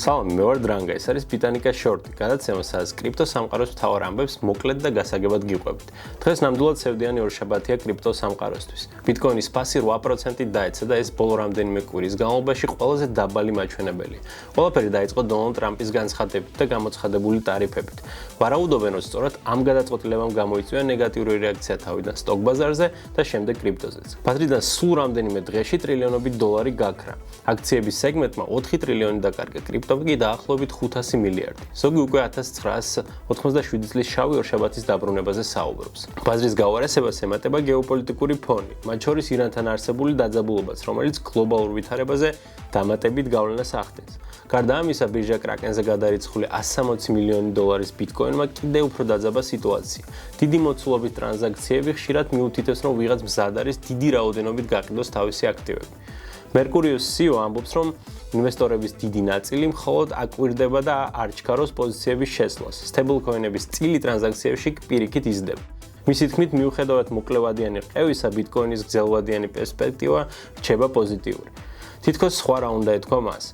სალამი, მე ვარ დრანგა, ეს არის ბიტანიკა შორტი, გადაცემა, სადაც კრიპტო სამყაროს მთავარ ამბებს მოკლედ და გასაგებად გიყვებით. დღეს ნამდვილად სევდიანი ორშაბათია კრიპტო სამყაროსთვის. ბიტკოინის ფასი 8%-ით დაეცა და ეს ბოლო რამდენიმე კვირის განმავლობაში ყველაზე დაბალი მაჩვენებელია. ყველაფერი დაიწყო დონალდ ტრამპის განცხადებით და გამოცხადებული ტარიფებით. ვარაუდობენ, რომ სწორად ამ გადაწყვეტილებამ გამოიწვია ნეგატიური რეაქცია თავიდან სტოკ ბაზარზე და შემდეგ კრიპტოზეც. ბაზრიდან სულ რამდენიმე დღეში ტრილიონობით დოლარი გაქრა. აქციების სეგმენტმა 4 ტრილიონი დაკარგა, კრიპტოგი დაახლოებით 500 მილიარდი. ზოგი უკვე 1987 წლის შავი ორშაბათის დაბრუნებაზე საუბრობს. ბაზრის გავარესებას ემატება გეოპოლიტიკური ფონი, მათ შორის ირანთან არსებული დაძაბულობაც, რომელიც გლობალურ ვითარებაზე დამატებით გავლენას ახდენს. გარდა ამისა, ბირჟა კრაკენზე გადარიცხული 160 მილიონი დოლარის ბიტკოინმა კიდევ უფრო დაძაბა სიტუაცია. დიდი მოცულობის ტრანზაქციები ხშირად მიუთითებს, რომ ვიღაც მზად არის დიდი რაოდენობით გაყიდოს თავისი აქტივები. Mercurius CEO ამბობს, რომ ინვესტორების დიდი ნაწილი მხოლოდ აკვირდება და არ ჩქაროს პოზიციების შესვლას. Stablecoin-ების წილი ტრანზაქციებში პირიქით იზრდება. მისი თქმით, მიუხედავად მოკლევადიანი რყევისა, ბიტკოინის გრძელვადიანი პერსპექტივა რჩება პოზიტიური. თითქოს სხვა რა უნდა ეთქვა მას.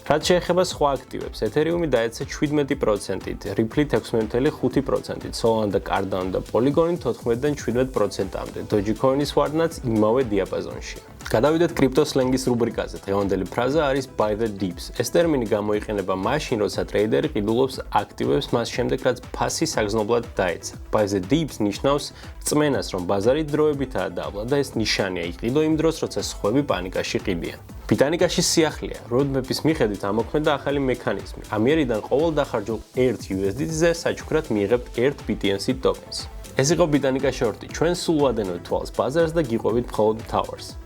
რაც შეეხება სხვა აქტივებს, ეთერიუმი დაეცა 17%-ით, Ripple 16.5%-ით, Solana და Cardano და Polygon 14-დან 17%-მდე, Dogecoin-ის ვარდნაც იმავე დიაპაზონშია. გადავიდეთ კრიპტოსლენგის რუბრიკაზე. დღევანდელი ფრაზა არის buy the dips. ეს ტერმინი გამოიყენება მაშინ, როცა ტრეიდერი ყიდულობს აქტივებს მას შემდეგ, რაც ფასი საგრძნობლად დაეცა. Buy the dips ნიშნავს წმენას, რომ ბაზარი დროებითაა დაბლა და ეს ნიშანია იყიდო იმ დროს, როცა სხვები პანიკაში ყიდიან. ბიტანიკაში სიახლეა. Roadmap-ის მიხედვით ამოქმედა ახალი მექანიზმი. ამიერიდან ყოველ დახარჯულ 1 USDT-ზე საჩუქრად მიიღებთ 1 BTC tokens. ეს იყო ბიტანიკა შორტი. ჩვენ სულ ვადენოთ თვალს ბაზარს და გიყვებით მხოლოდ მთავარს.